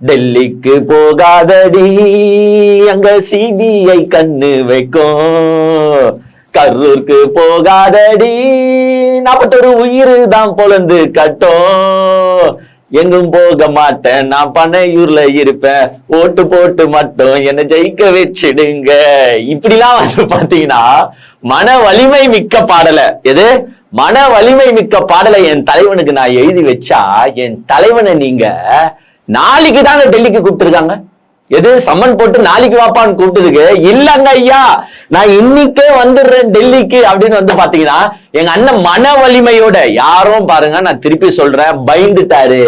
டெல்லிக்கு போகாதடி அங்க சிபிஐ கண்ணு வைக்கும். கரூருக்கு போகாதடி 41 உயிர் தான் பொழந்து கட்டும். எங்கும் போக மாட்டேன் நான் பனையூர்ல இருப்பேன். ஓட்டு போட்டு மட்டும் என்ன ஜெயிக்க வச்சிடுங்க. இப்படிலாம் வந்து பாத்தீங்கன்னா மன வலிமை மிக்க பாடலை, எது மன வலிமை மிக்க பாடலை என் தலைவனுக்கு நான் எழுதி வச்சா என் தலைவனை நீங்க நாளைக்கு தாங்க டெல்லிக்கு கூப்பிட்டுருக்காங்க. எது சம்மன் போட்டு நாளைக்கு வாப்பான்னு கூப்பிட்டதுக்கு இல்லங்க ஐயா நான் இன்னைக்கே வந்துடுறேன் டெல்லிக்கு அப்படின்னு வந்து பாத்தீங்கன்னா எங்க அண்ணன் மன வலிமையோட, யாரும் பாருங்க நான் திருப்பி சொல்றேன், பயந்துட்டாரு,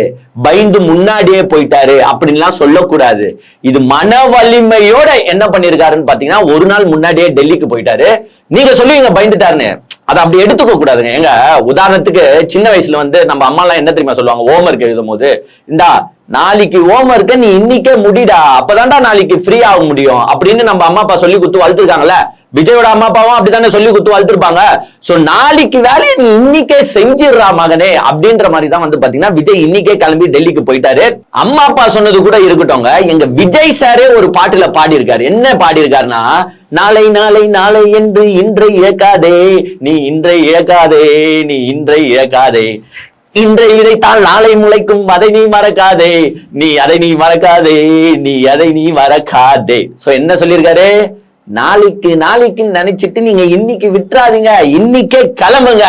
பயந்து முன்னாடியே போயிட்டாரு அப்படின்லாம் சொல்லக்கூடாது. இது மன வலிமையோட என்ன பண்ணிருக்காருன்னு பாத்தீங்கன்னா ஒரு நாள் முன்னாடியே டெல்லிக்கு போயிட்டாரு. நீங்க சொல்லுவீங்க பயந்துட்டாருன்னு, அதை அப்படி எடுத்துக்க கூடாதுங்க. எங்க உதாரணத்துக்கு சின்ன வயசுல வந்து நம்ம அம்மா எல்லாம் என்ன தெரியுமா சொல்லுவாங்க, ஹோம்ஒர்க் எழுதும் போது, இந்தா நாளைக்கு ஹோம்ஒர்க்க நீ இன்னைக்கே முடிடா, அப்பதான்டா நாளைக்கு ஃப்ரீ ஆக முடியும் அப்படின்னு நம்ம அம்மா அப்பா சொல்லி கொடுத்து வளர்த்துருக்காங்கல்ல. விஜயோட அம்மா அப்பாவும் அப்படித்தானே சொல்லி கொடுத்து வளர்த்துருப்பாங்க. சோ நாளைக்கு வேலையை நீ இன்னைக்கே செஞ்சிடறா மகனே அப்படின்ற மாதிரி தான் வந்து பாத்தீங்கன்னா விஜய் இன்னைக்கே கிளம்பி டெல்லிக்கு போயிட்டாரு. அம்மா அப்பா சொன்னது கூட இருக்கட்டும்ங்க, எங்க விஜய் சாரே ஒரு பாட்டுல பாடி இருக்காரு. என்ன பாடி இருக்காருன்னா, நாளை நாளை நாளை என்று இன்றை இழக்காதே, நீ இன்றை இழக்காதே, நீ இன்றை இழக்காதே, இன்றை இதைத்தான் நாளை முளைக்கும், அதை நீ மறக்காதே, நீ அதை நீ மறக்காதே, நீ அதை நீ மறக்காதே. சோ என்ன சொல்லியிருக்காரு, நாளைக்கு நாளைக்குன்னு நினைச்சிட்டு நீங்க இன்னைக்கு விட்டுறாதீங்க, இன்னைக்கே கிளம்புங்க.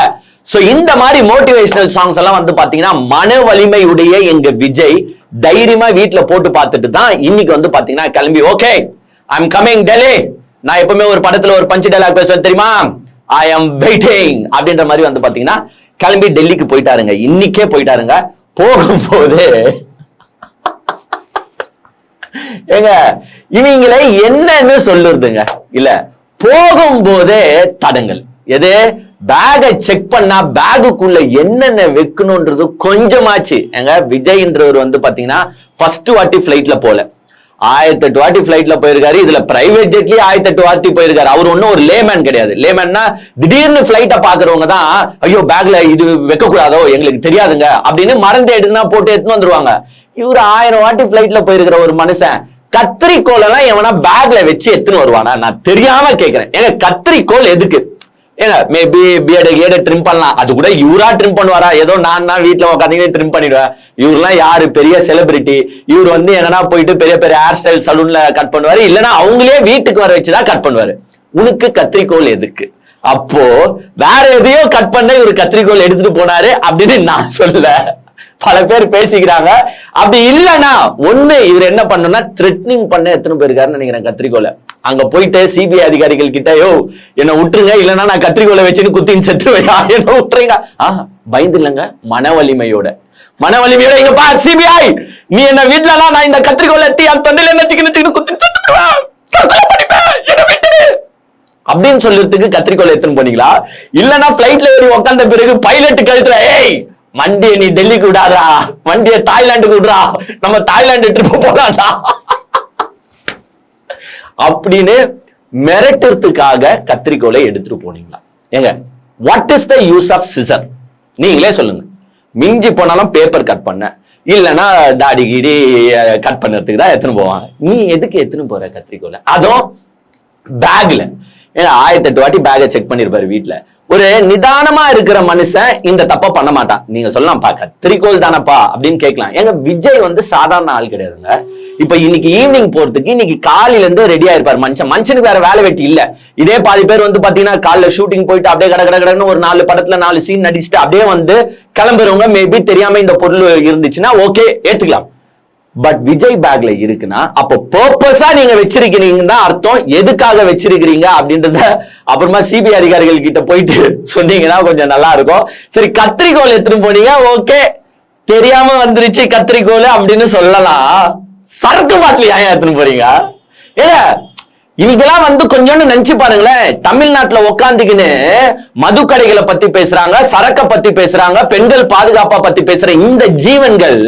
சோ இந்த மாதிரி மோட்டிவேஷனல் சாங்ஸ் எல்லாம் வந்து பாத்தீங்கன்னா மன வலிமையுடைய எங்க விஜய் தைரியமா வீட்டுல போட்டு பார்த்துட்டு தான் இன்னைக்கு வந்து பாத்தீங்கன்னா கிளம்பி okay I am coming Delhi. நான் எப்பவுமே ஒரு படத்துல ஒரு பஞ்சு டைலாக் பேசுவேன் தெரியுமா, ஐ எம் வெயிட்டிங் அப்படின்ற மாதிரி வந்து பாத்தீங்கன்னா கிளம்பி டெல்லிக்கு போயிட்டாருங்க. இன்னைக்கே போயிட்டாருங்க. போகும்போது ஏங்க இவங்களை என்னன்னு சொல்லுறதுங்க, இல்ல போகும்போதே தடங்கள். எது பேகை செக் பண்ணா பேகுக்குள்ள என்னென்ன வைக்கணும்ன்றது கொஞ்சமாச்சு. எங்க விஜய்ன்றவர் வந்து பாத்தீங்கன்னா ஃபர்ஸ்ட் வாட்டி பிளைட்ல போல, 1008 வாட்டி பிளைட்ல போயிருக்காரு. இதுல பிரைவேட் ஜெட்லயே 1008 வாட்டி போயிருக்காரு. அவர் ஒன்னும் ஒரு லேமேன் கிடையாது. லேமேன்னா திடீர்னு பிளைட்ட பாக்குறவங்க தான் ஐயோ பேக்ல இது வைக்க கூடாதோ எங்களுக்கு தெரியாதுங்க அப்படின்னு மறந்து எடுத்துனா போட்டு எடுத்துன்னு வந்துருவாங்க. இவரு 1000 வாட்டி பிளைட்ல போயிருக்கிற ஒரு மனுஷன் கத்திரிக்கோல் எல்லாம் எவனா பேக்ல வச்சு எடுத்துன்னு வருவானா? நான் தெரியாம கேட்கிறேன். ஏங்க கத்திரிக்கோல் எதுக்கு? ஏங்க மேபி பியர்டு ட்ரிம் பண்ணலாம், அது கூட இவரா ட்ரிம் பண்ணுவாரா? ஏதோ நான் வீட்டுல உட்காந்து ட்ரிம் பண்ணிடுவேன். இவருலாம் யாரு பெரிய செலிபிரிட்டி, இவர் வந்து என்னன்னா போயிட்டு பெரிய பெரிய ஹேர் ஸ்டைல் சலூன்ல கட் பண்ணுவாரு, இல்லைன்னா அவங்களே வீட்டுக்கு வர வச்சுதான் கட் பண்ணுவாரு. உனக்கு கத்திரிக்கோல் எதுக்கு? அப்போ வேற எதையோ கட் பண்ண இவர் கத்திரிக்கோல் எடுத்துட்டு போனாரு அப்படின்னு நான் சொல்ல, பல பேர் பேசிக்கிறாங்க. அப்படி இல்லைன்னா ஒண்ணு இவர் என்ன பண்ணணும்னா த்ரெட்னிங் பண்ண எத்தனை போயிருக்காருன்னு நினைக்கிறேன் கத்திரிக்கோலை. அங்க போயிட்டு சிபிஐ அதிகாரிகள் கிட்ட யோ என்ன விட்டுருங்க, இல்லைன்னா நான் கத்திரிக்கோலை வச்சுன்னு குத்தின்னு செத்துருவேன், என்ன விட்டுறீங்க. பயந்து இல்லைங்க, மன வலிமையோட, மன வலிமையோட இங்க பார் சிபிஐ, நீ என்ன வீட்டுல நான் இந்த கத்திரிக்கோலை எத்தி அந்த தொண்டையில என்ன சிக்கன்னு குத்தி செத்துருவேன் அப்படின்னு சொல்றதுக்கு கத்திரிக்கோலை எடுத்துன்னு போனீங்களா? இல்லைன்னா பிளைட்ல ஏறி உட்கார்ந்த பிறகு பைலட் கழுத்துல ஏய் வண்டியை நீ டெல்லிக்கு விடாதா, வண்டியை தாய்லாந்துக்கு விடுறா, நம்ம தாய்லாந்து ட்ரிப் போலாம்டா அப்படின்னு மிரட்டுறதுக்காக கத்திரிக்கோலை எடுத்துட்டு போனீங்களா? ஏங்க what is the use of scissor? நீங்களே சொல்லுங்க. மிஞ்சி போனாலும் பேப்பர் கட் பண்ண, இல்லைன்னா தாடி கீடி கட் பண்ணுறதுக்கு தான் எடுத்துன்னு போவாங்க. நீ எதுக்கு எடுத்துன்னு போற கத்திரிக்கோலை? அதுவும் பேக்ல. ஏன்னா 1008 வாட்டி பேகை செக் பண்ணிருப்பாரு வீட்டுல. ஒரு நிதானமா இருக்கிற மனுஷன் இந்த தப்ப பண்ண மாட்டான். நீங்க சொல்லலாம்ப்பா கத்திரிக்கோல் தானப்பா அப்படின்னு கேட்கலாம். எங்க விஜய் வந்து சாதாரண ஆள் கிடையாதுங்க. இப்ப இன்னைக்கு ஈவினிங் போறதுக்கு இன்னைக்கு காலையில இருந்து ரெடியா இருப்பாரு மனுஷனுக்கு வேற வேலை வெட்டி இல்ல. இதே பாதி பேர் வந்து பாத்தீங்கன்னா காலைல ஷூட்டிங் போயிட்டு அப்படியே கடன்னு ஒரு 4 படத்துல 4 சீன் நடிச்சுட்டு அப்படியே வந்து கிளம்புறவங்க மேபி தெரியாம இந்த பொருள் இருந்துச்சுன்னா ஓகே ஏத்துக்கலாம். பட் விஜய் பேக்ல இருக்குன்னா அப்போ பர்பஸா நீங்க வச்சிருக்கிறீங்கன்னு தான் அர்த்தம். எதுக்காக வச்சிருக்கிறீங்க அப்படின்றத அப்புறமா சிபிஐ அதிகாரிகள் கிட்ட போயிட்டு சொன்னீங்கன்னா கொஞ்சம் நல்லா இருக்கும். சரி கத்திரிக்கோல் எடுத்துட்டு போனீங்க, ஓகே தெரியாம வந்துருச்சு கத்திரிக்கோல் அப்படின்னு சொல்லலாம். சரக்கு பாட்டில் ஏன் எடுத்துன்னு போறீங்க? ஏங்க இவங்கெல்லாம் வந்து கொஞ்சோன்னு நினைச்சு பாருங்களேன். தமிழ்நாட்டுல உட்காந்துக்கின்னு மது கடைகளை பத்தி பேசுறாங்க, சரக்க பத்தி பேசுறாங்க, பெண்கள் பாதுகாப்பா பத்தி பேசுற இந்த ஜீவன்கள்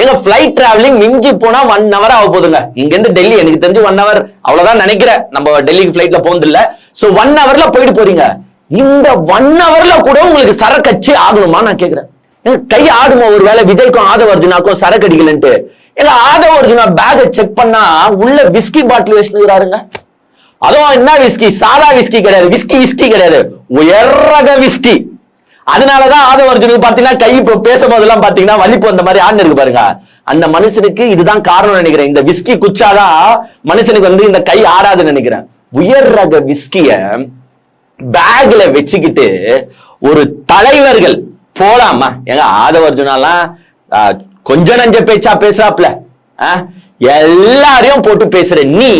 எங்க பிளைட் டிராவலிங் மிஞ்சி போனா 1 hour ஆக போதுங்க. இங்க இருந்து டெல்லி எனக்கு தெரிஞ்சு 1 hour அவ்வளவுதான் நினைக்கிறேன். நம்ம டெல்லிக்கு பிளைட்ல போனது இல்ல. சோ 1 hourல போயிட்டு போறீங்க. இந்த 1 hourல கூட உங்களுக்கு சரக்கச்சு ஆகணுமா நான் கேக்குறேன். கை ஆடுமா? ஒரு வேலை விஜய்க்கும் ஆதவர்ஜுனாக்கும் சரக்கு அடிக்கலன்ட்டு இல்ல ஆதவ அர்ஜுனா பேக செக் பண்ணா உள்ள விஸ்கி பாட்டில் வச்சுக்கிறாருங்க. அதுவும் என்ன விஸ்கி? சாதா விஸ்கி கிடையாது, விஸ்கி கிடையாது, உயர் ரக விஸ்கி. அதனாலதான் ஆதவ அர்ஜுனுக்கு பாத்தீங்கன்னா கை பேசும்போதெல்லாம் பாத்தீங்கன்னா வலிப்பு வந்த மாதிரி ஆண்டு இருக்கு பாருங்க. அந்த மனுஷனுக்கு இதுதான் காரணம் நினைக்கிறேன். இந்த விஸ்கி குச்சாதான் மனுஷனுக்கு வந்து இந்த கை ஆறாதுன்னு நினைக்கிறேன். உயர் ரக விஸ்கிய பேக்ல வச்சுக்கிட்டு ஒரு தலைவர்கள் போலாமா? எங்க ஆதவ அர்ஜுனாலாம் கொஞ்ச நஞ்ச பேச்சா பேசுறாப்ல, எல்லாரையும் போட்டு பேசுற நீ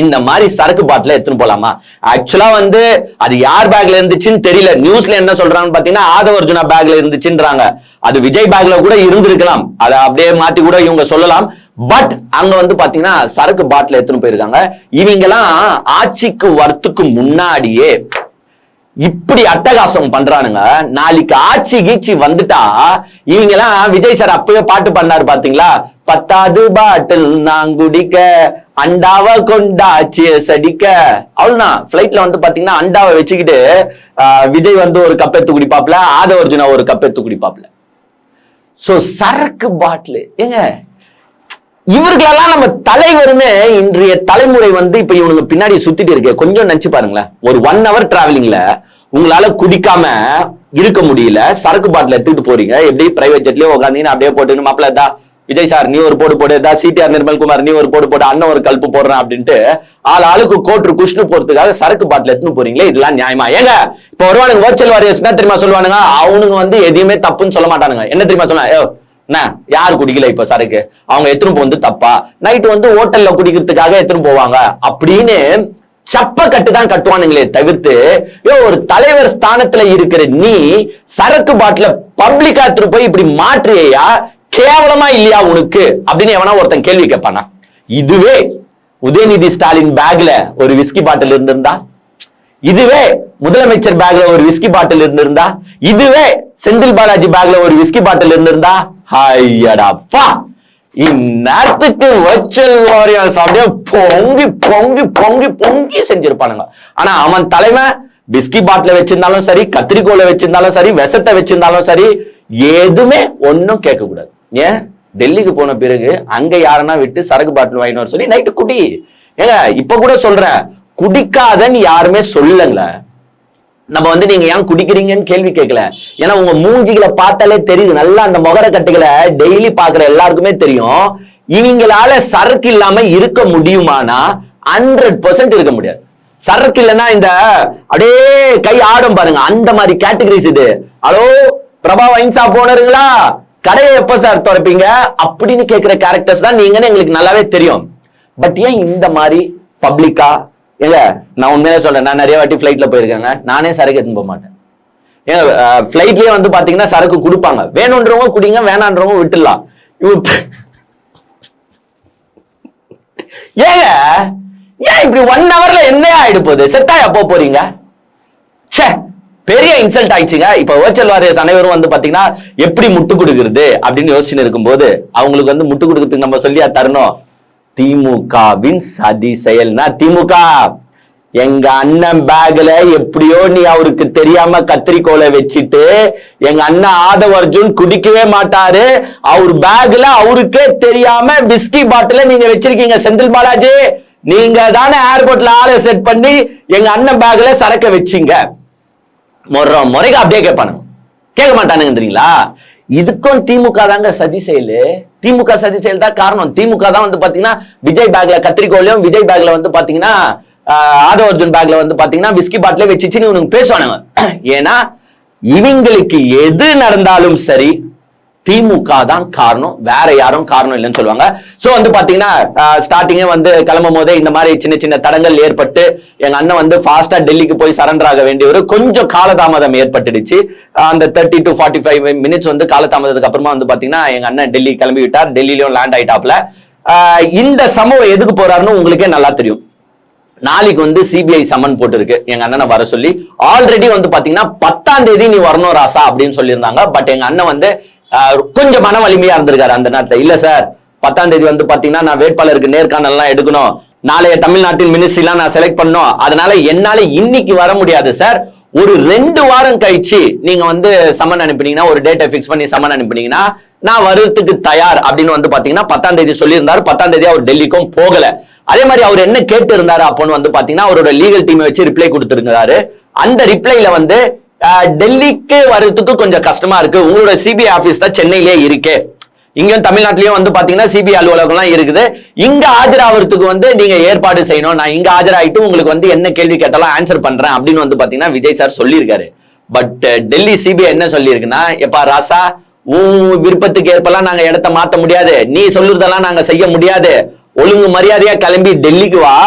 இந்த மாதிரி சரக்கு பாட்டில எடுத்துன்னு போலாமா? ஆக்சுவலா வந்து அது யார் பேக்ல இருந்துச்சுன்னு தெரியல. நியூஸ்ல என்ன சொல்றாங்கன்னு பாத்தீங்கன்னா ஆதவ அர்ஜுனா பேக்ல இருந்துச்சுன்றாங்க. அது விஜய் பேக்ல கூட இருந்திருக்கலாம், அதை அப்படியே மாத்தி கூட இவங்க சொல்லலாம். பட் அங்க வந்து பாத்தீங்கன்னா சரக்கு பாட்டில எடுத்துன்னு போயிருக்காங்க. இவங்க எல்லாம் ஆட்சிக்கு வரத்துக்கு முன்னாடியே இப்படி அட்டகாசம் பண்றானுங்க. நாளைக்கு ஆட்சி கீச்சி வந்துட்டா இவங்க எல்லாம், விஜய் சார் அப்பவே பாட்டு பண்ணாரு பாத்தீங்களா, 10வது பாட்டில் நான் குடிக்க அண்டாவை கொண்டாச்சிய சடிக்க. அவ்வளவுதான். பிளைட்ல வந்து பாத்தீங்கன்னா அண்டாவை வச்சுக்கிட்டு விஜய் வந்து ஒரு கப் எடுத்து குடிப்பாப்ல, ஆதவ அர்ஜுனா ஒரு கப் எடுத்து குடிப்பாப்ல. சோ சரக்கு பாட்டில் ஏங்க, இவர்களெல்லாம் நம்ம தலைவர்னு இன்றைய தலைமுறை வந்து இப்ப இவனுக்கு பின்னாடி சுத்திட்டு இருக்கு. கொஞ்சம் நினைச்சு பாருங்களேன், ஒரு 1 hour டிராவலிங்ல உங்களால குடிக்காம இருக்க முடியல, சரக்கு பாட்டில் எடுத்துட்டு போறீங்க. எப்படி பிரைவேட் ஜெட்லயே உட்காந்தீங்கன்னா அப்படியே போட்டு மாப்பிள்ளா விஜய் சார் நீ ஒரு போடு, சிடிஆர் நிர்மல்குமார் நீ ஒரு போடு, அண்ணன் ஒரு கல்ப்பு போடுறான் அப்படின்ட்டு ஆளுக்கு கோட்ரு குஷ்ணு போறதுக்காக சரக்கு பாட்டில் எடுத்துன்னு போறீங்களே, இதெல்லாம் நியாயமா? ஏங்க இப்ப வருவானுங்க வர்ச்சுவல் வாரியர்ஸ், என்ன தெரியுமா சொல்லுவானுங்க, அவனுங்க வந்து எதையுமே தப்புன்னு சொல்ல மாட்டானுங்க. என்ன தெரியுமா சொல்லுவாங்க, யாரு குடிக்கல இப்ப சரக்கு, அவங்க எத்தனை வந்து தப்பா, நைட்டு வந்து ஹோட்டல்ல குடிக்கிறதுக்காக எத்தனை போவாங்க அப்படின்னு சப்ப கட்டுதான் கட்டுவானுங்களே தவிர்த்து, ஒரு தலைவர் ஸ்தானத்துல இருக்கிற நீ சரக்கு பாட்டில பப்ளிக்கா எடுத்துட்டு போய் இப்படி மாற்றியா, கேவலமா இல்லையா உனக்கு அப்படின்னு எவனா ஒருத்தன் கேள்வி கேட்பானா? இதுவே உதயநிதி ஸ்டாலின் பேக்ல ஒரு விஸ்கி பாட்டில் இருந்திருந்தா, இதுவே முதலமைச்சர் பேக்ல ஒரு விஸ்கி பாட்டில் இருந்திருந்தா, இதுவே செந்தில் பாலாஜி பேக்ல ஒரு விஸ்கி பாட்டில் இருந்திருந்தா, ஐயடாப்பா இந்நேரத்துக்கு வர்ச்சுவல் வாரியர்ஸ் அப்படியே பொங்கி பொங்கி பொங்கி பொங்கி செஞ்சிருப்பானுங்க. ஆனா அவன் தலைமை விஸ்கி பாட்டில வச்சிருந்தாலும் சரி, கத்திரிக்கோலை வச்சிருந்தாலும் சரி, விஷத்தை வச்சிருந்தாலும் சரி, எதுவுமே ஒன்னும் கேட்க கூடாது. ஏன் டெல்லிக்கு போன பிறகு அங்க யாரனா விட்டு சரக்கு பாட்டில் வாங்கினு சொல்லி நைட்டு குடி. ஏங்க இப்ப கூட சொல்றேன், குடிக்காதன்னு யாருமே சொல்லல. நம்ம வந்து நீங்க ஏன் குடிக்கிறீங்கன்னு கேள்வி கேட்கல. ஏன்னா உங்க மூஞ்சிகளை பார்த்தாலே தெரியுது, நல்லா அந்த முகர கட்டுகளை டெய்லி பாக்குற எல்லாருக்குமே தெரியும். இவங்களால சரக்கு இல்லாம இருக்க முடியுமானா 100% இருக்க முடியாது. சரக்கு இல்லைன்னா இந்த அப்படியே கை ஆடும் பாருங்க, அந்த மாதிரி கேட்டகரிஸ் இது. ஹலோ பிரபா வைன் ஷாப் ஓனருங்களா, கடையை எப்ப சார் திறப்பீங்க அப்படின்னு கேட்கிற கேரக்டர்ஸ் தான் நீங்கன்னு எங்களுக்கு நல்லாவே தெரியும். பட் ஏன் இந்த மாதிரி பப்ளிக்கா? ஏங்க நான் உண்மையிலே சொல்றேன், நான் நிறைய வாட்டி பிளைட்ல போயிருக்கேங்க, நானே சரக்கு எடுத்துன்னு போக மாட்டேன். ஏங்க பிளைட்லயே வந்து பாத்தீங்கன்னா சரக்கு கொடுப்பாங்க, வேணும்ன்றவங்க குடிங்க, வேணான்றவங்க விட்டுடலாம். ஏங்க ஏன் இப்படி 1 hourல என்ன ஆயிடு போகுது? செத்தா எப்போ போறீங்க? பெரிய இன்சல்ட் ஆயிடுச்சுங்க. இப்ப வர்ச்சுவல் வாரியர்ஸ் அனைவரும் வந்து பாத்தீங்கன்னா எப்படி முட்டு கொடுக்குறது அப்படின்னு யோசிச்சு இருக்கும்போது, அவங்களுக்கு வந்து முட்டு கொடுக்கறதுக்கு நம்ம சொல்லியா தரணும்? திமுகவின் சதி செயல்னா, திமுக எங்க அண்ணன் பேக்ல எப்படியோ நீ அவருக்கு தெரியாம கத்திரிக்கோலை வச்சுட்டு, எங்க அண்ணன் ஆதவ அர்ஜுன் குடிக்கவே மாட்டாரு, அவர் பேக்ல அவருக்கே தெரியாம விஸ்கி பாட்டில நீங்க வச்சிருக்கீங்க. செந்தில் பாலாஜி நீங்க தானே ஏர்போர்ட்ல ஆளை செட் பண்ணி எங்க அண்ணன் பேக்ல சரக்க வச்சீங்க. முறைக்கு அப்படியே கேட்பானுங்க, கேட்க மாட்டானுங்க தெரியுங்களா? இதுக்கும் திமுக தாங்க சதி செயல். திமுக சதி செயல் தான் காரணம். திமுக தான் வந்து பாத்தீங்கன்னா விஜய் பேக்ல கத்திரிக்கோலையும், விஜய் பேக்ல வந்து பாத்தீங்கன்னா ஆதவ அர்ஜுன் பேக்ல வந்து பாத்தீங்கன்னா விஸ்கி பாட்டில வச்சுன்னு இவனுக்கு பேசுவானுங்க. ஏன்னா இவங்களுக்கு எது நடந்தாலும் சரி திமுக தான் காரணம், வேற யாரும் காரணம் இல்லைன்னு சொல்லுவாங்க. சோ வந்து பாத்தீங்கன்னா ஸ்டார்டிங்கே வந்து கிளம்பும் போதே இந்த மாதிரி சின்ன சின்ன தடங்கள் ஏற்பட்டு எங்க அண்ணன் வந்து ஃபாஸ்டா டெல்லிக்கு போய் சரண்டர் ஆக வேண்டிய கொஞ்சம் காலதாமதம் ஏற்பட்டுடுச்சு. அந்த 30 to 45 minutes வந்து காலதாமதத்துக்கு அப்புறமா வந்து பாத்தீங்கன்னா எங்க அண்ணன் டெல்லி கிளம்பி விட்டார். டெல்லியிலும் லேண்ட் ஆயிட்டாப்ல. இந்த சம்பவம் எதுக்கு போறாருன்னு உங்களுக்கே நல்லா தெரியும். நாளைக்கு வந்து சிபிஐ சம்மன் போட்டு எங்க அண்ணனை வர சொல்லி. ஆல்ரெடி வந்து பாத்தீங்கன்னா 10ஆம் தேதி நீ வரணும் ராசா அப்படின்னு சொல்லியிருந்தாங்க. பட் எங்க அண்ணன் வந்து கொஞ்சம் மன வலிமையா இருந்திருக்காரு அந்த நேரத்துல. இல்ல சார் 10ஆம் தேதி வந்து பாத்தீங்கன்னா நான் வேட்பாளருக்கு நேர்காணல் எல்லாம் எடுக்கணும், நாளைய தமிழ்நாட்டின் மினிஸ்ட்ரி எல்லாம் நான் செலக்ட் பண்ணணும், அதனால என்னால இன்னைக்கு வர முடியாது சார், ஒரு 2 வாரம் கழிச்சு நீங்க வந்து சம்மன் அனுப்பினீங்கன்னா, ஒரு டேட்டை பிக்ஸ் பண்ணி சம்மன் அனுப்பினீங்கன்னா நான் வருவதற்கு தயார் அப்படின்னு வந்து பாத்தீங்கன்னா 10ஆம் தேதி சொல்லியிருந்தாரு. 10ஆம் தேதி அவர் டெல்லிக்கும் போகல. அதே மாதிரி அவர் என்ன கேட்டு இருந்தாரு அப்போன்னு வந்து பாத்தீங்கன்னா அவரோட லீகல் டீமை வச்சு ரிப்ளை கொடுத்திருந்தாரு. அந்த ரிப்ளைல வந்து டெல்லிக்கு வர்றதுக்கு கொஞ்சம் கஷ்டமா இருக்கு, உங்களோட சிபிஐ ஆபீஸ் தான் சென்னையிலே இருக்கு, இங்கேயும் தமிழ்நாட்டிலயும் வந்து பாத்தீங்கன்னா சிபிஐ அலுவலகம்லாம் இருக்குது, இங்க ஆஜராகிறதுக்கு வந்து நீங்க ஏற்பாடு செய்யணும், நான் இங்க ஆஜராயிட்டு உங்களுக்கு வந்து என்ன கேள்வி கேட்டாலும் ஆன்சர் பண்றேன் அப்படின்னு வந்து பாத்தீங்கன்னா விஜய் சார் சொல்லியிருக்காரு. பட் டெல்லி சிபிஐ என்ன சொல்லியிருக்குன்னா, எப்பா ராசா உன் விருப்பத்துக்கு ஏற்பலாம் நாங்க இடத்த மாத்த முடியாது, நீ சொல்லுறதெல்லாம் நாங்க செய்ய முடியாது, ஒழுங்கு மரியாதையா கிளம்பி டெல்லிக்கு வா,